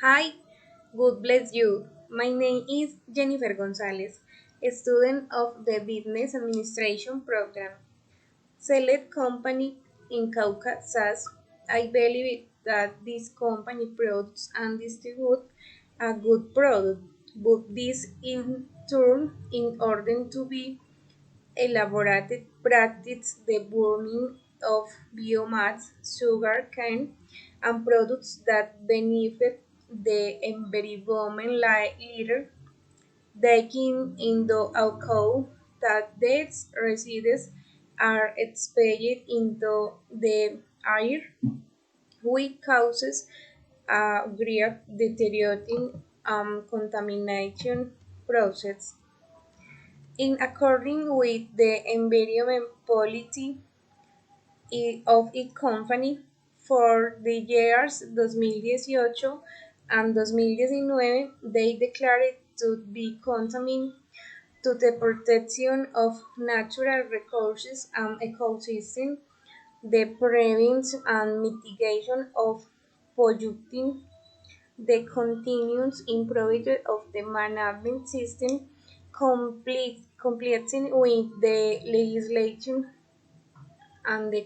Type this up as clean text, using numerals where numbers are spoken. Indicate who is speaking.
Speaker 1: Hi, God bless you. My name is Jennifer Gonzalez, a student of the Business Administration program. Select company in Caucasus. I believe that this company produces and distributes a good product, but this in turn, in order to be elaborated practice the burning of biomass, sugar cane, and products that benefit the environment later, taking into account that these residues are expelled into the air, which causes a great deteriorating contamination process. In according with the environment policy of each company for the years 2018 and 2019, they declared to be contaminant to the protection of natural resources and ecosystem, the prevention and mitigation of polluting, the continuous improvement of the management system, completing with the legislation and the